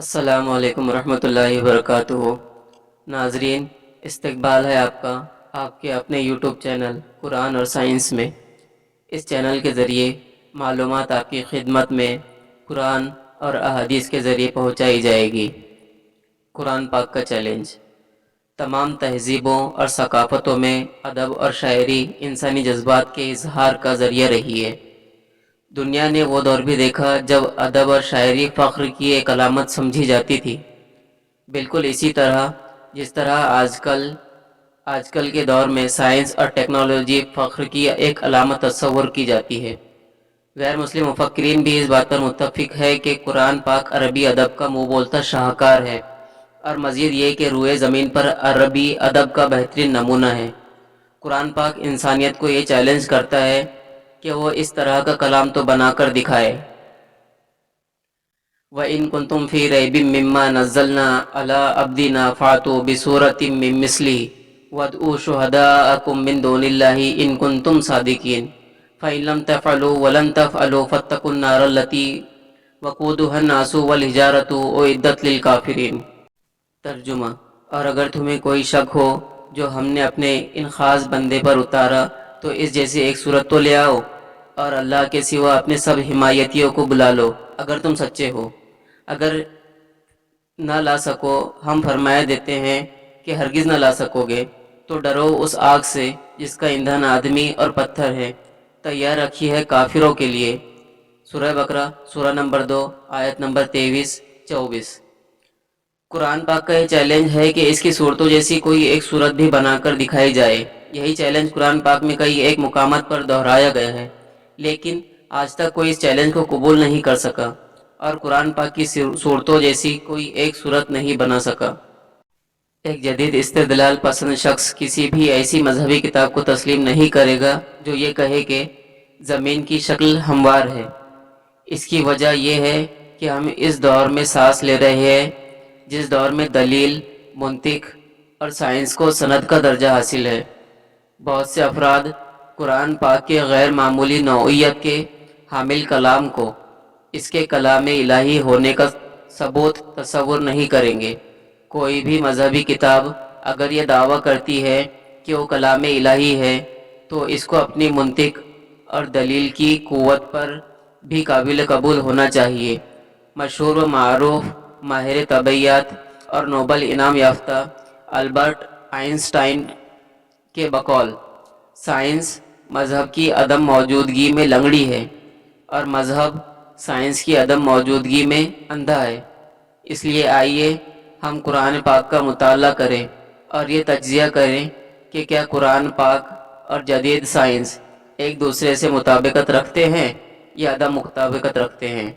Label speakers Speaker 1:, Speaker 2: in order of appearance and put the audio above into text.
Speaker 1: السلام علیکم ورحمۃ اللہ وبرکاتہ۔ ناظرین، استقبال ہے آپ کا آپ کے اپنے یوٹیوب چینل قرآن اور سائنس میں۔ اس چینل کے ذریعے معلومات آپ کی خدمت میں قرآن اور احادیث کے ذریعے پہنچائی جائے گی۔ قرآن پاک کا چیلنج۔ تمام تہذیبوں اور ثقافتوں میں ادب اور شاعری انسانی جذبات کے اظہار کا ذریعہ رہی ہے۔ دنیا نے وہ دور بھی دیکھا جب ادب اور شاعری فخر کی ایک علامت سمجھی جاتی تھی، بالکل اسی طرح جس طرح آج کل کے دور میں سائنس اور ٹیکنالوجی فخر کی ایک علامت تصور کی جاتی ہے۔ غیر مسلم مفکرین بھی اس بات پر متفق ہے کہ قرآن پاک عربی ادب کا منہ بولتا شاہکار ہے، اور مزید یہ کہ روئے زمین پر عربی ادب کا بہترین نمونہ ہے۔ قرآن پاک انسانیت کو یہ چیلنج کرتا ہے کہ وہ اس طرح کا کلام تو بنا کر دکھائے۔ وَإِن كُنتُمْ فِي رَيْبٍ مِّمَّا نَزَّلْنَا عَلَىٰ عَبْدِنَا فَأْتُوا بِسُورَةٍ مِّن مِّثْلِهِ وَادْعُوا شُهَدَاءَكُم مِّن دُونِ اللَّهِ إِن كُنتُمْ صَادِقِينَ فَإِن لَّمْ تَفْعَلُوا وَلَن تَفْعَلُوا فَاتَّقُوا النَّارَ الَّتِي وَقُودُهَا النَّاسُ وَالْحِجَارَةُ أُعِدَّتْ لِلْكَافِرِينَ۔ ترجمہ: اور اگر تمہیں کوئی شک ہو جو ہم نے اپنے ان خاص بندے پر اتارا تو اس جیسی ایک صورت تو لے آؤ، اور اللہ کے سوا اپنے سب حمایتیوں کو بلا لو اگر تم سچے ہو۔ اگر نہ لا سکو، ہم فرمایا دیتے ہیں کہ ہرگز نہ لا سکو گے، تو ڈرو اس آگ سے جس کا ایندھن آدمی اور پتھر ہے، تیار رکھی ہے کافروں کے لیے۔ سورہ بقرہ سورہ نمبر 2 آیت نمبر 23-24۔ قرآن پاک کا یہ چیلنج ہے کہ اس کی صورتوں جیسی کوئی ایک صورت بھی بنا کر دکھائی جائے۔ یہی چیلنج قرآن پاک میں کئی ایک مقامات پر دہرایا گیا ہے، لیکن آج تک کوئی اس چیلنج کو قبول نہیں کر سکا اور قرآن پاک کی صورتوں جیسی کوئی ایک صورت نہیں بنا سکا۔ ایک جدید استدلال پسند شخص کسی بھی ایسی مذہبی کتاب کو تسلیم نہیں کرے گا جو یہ کہے کہ زمین کی شکل ہموار ہے۔ اس کی وجہ یہ ہے کہ ہم اس دور میں سانس لے رہے ہیں جس دور میں دلیل، منطق اور سائنس کو سند کا درجہ حاصل ہے۔ بہت سے افراد قرآن پاک کے غیر معمولی نوعیت کے حامل کلام کو اس کے کلام الہی ہونے کا ثبوت تصور نہیں کریں گے۔ کوئی بھی مذہبی کتاب اگر یہ دعویٰ کرتی ہے کہ وہ کلام الہی ہے تو اس کو اپنی منطق اور دلیل کی قوت پر بھی قابل قبول ہونا چاہیے۔ مشہور و معروف ماہر طبیعیات اور نوبل انعام یافتہ البرٹ آئنسٹائن کے بقول سائنس مذہب کی عدم موجودگی میں لنگڑی ہے، اور مذہب سائنس کی عدم موجودگی میں اندھا ہے۔ اس لیے آئیے ہم قرآن پاک کا مطالعہ کریں اور یہ تجزیہ کریں کہ کیا قرآن پاک اور جدید سائنس ایک دوسرے سے مطابقت رکھتے ہیں یا عدم مطابقت رکھتے ہیں۔